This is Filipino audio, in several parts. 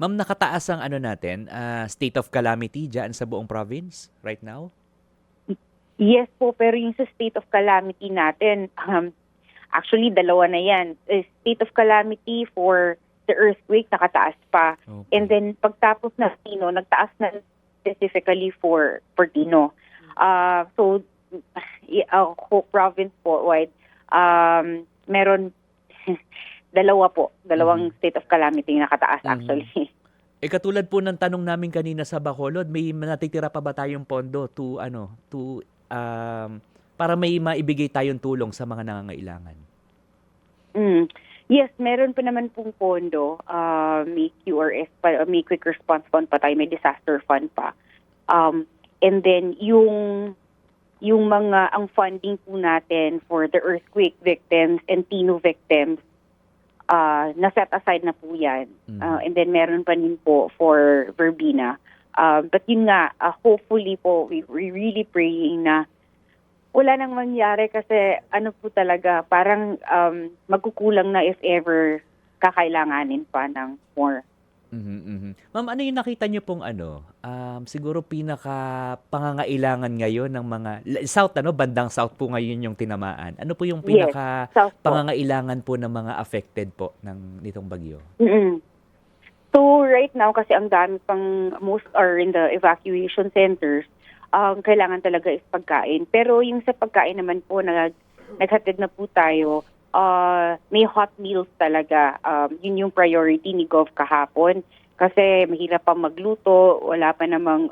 Ma'am, nakataas ang ano natin, state of calamity diyan sa buong province right now? Yes po, pero yung sa state of calamity natin, actually dalawa na yan. State of calamity for the earthquake, nakataas pa. Okay. And then pagtapos na Tino, nagtaas na specifically for Tino. So, province po wide, meron dalawang state of calamity nakataas actually. Katulad po ng tanong namin kanina sa Bacolod, may natitira pa ba tayong pondo para may maibigay tayong tulong sa mga nangangailangan? Yes, meron pa naman pong pondo. May QRS pa, may quick response fund pa tayo, may disaster fund pa. And then yung ang funding po natin for the earthquake victims and Tino victims, na-set aside na po yan. And then meron pa din po for Verbena. But yun nga, hopefully po, we really praying na wala nang mangyari kasi ano po talaga, parang magkukulang na if ever kakailanganin pa ng more. Ma'am, ano yung nakita niyo pong siguro pinaka pangangailangan ngayon ng mga South, bandang South po ngayon yung tinamaan. Ano po yung pinaka pangangailangan po ng mga affected po nitong bagyo? So right now kasi ang dami pang most are in the evacuation centers, kailangan talaga is pagkain. Pero yung sa pagkain naman po naghatid na po tayo, may hot meals talaga. Yun yung priority ni Gov kahapon kasi mahirap pa magluto, wala pa namang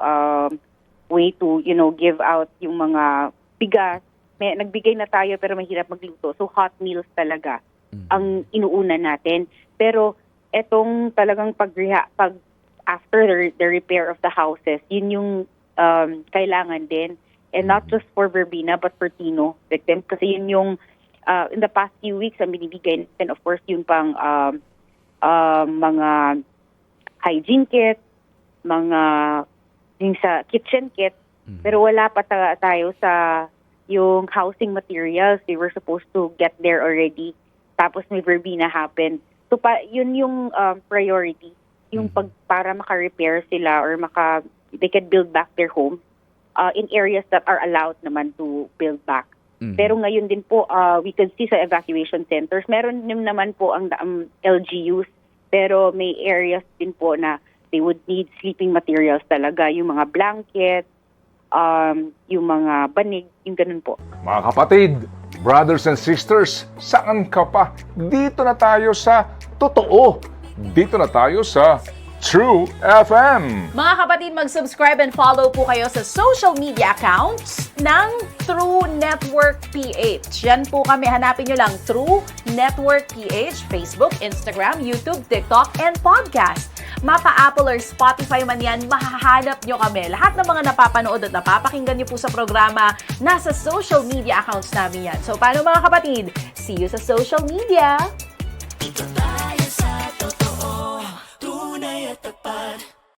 way to give out yung mga bigas. Nagbigay na tayo pero mahirap magluto. So hot meals talaga ang inuuna natin. Pero etong talagang pag after the repair of the houses, yun yung kailangan din. And not just for Verbena but for Tino victims kasi yun yung in the past few weeks ang binibigay natin, of course, yung pang mga hygiene kit, yung sa kitchen kit, pero wala pa tayo sa yung housing materials. We were supposed to get there already. Tapos may Verbena happened. So yun yung priority, yung para maka-repair sila or they can build back their homes in areas that are allowed naman to build back. Pero ngayon din po, we can see sa evacuation centers, meron din naman po ang LGUs, pero may areas din po na they would need sleeping materials talaga, yung mga blanket, yung mga banig, yung ganun po. Mga kapatid, brothers and sisters, saan ka pa? Dito na tayo sa totoo. Dito na tayo sa True FM. Mga kapatid, mag-subscribe and follow po kayo sa social media accounts ng True Network PH. Yan po kami, hanapin nyo lang True Network PH, Facebook, Instagram, YouTube, TikTok, and podcast. Mapa Apple or Spotify man yan, mahahanap nyo kami. Lahat ng mga napapanood at napapakinggan nyo po sa programa, nasa social media accounts namin yan. So paano mga kapatid? See you sa social media!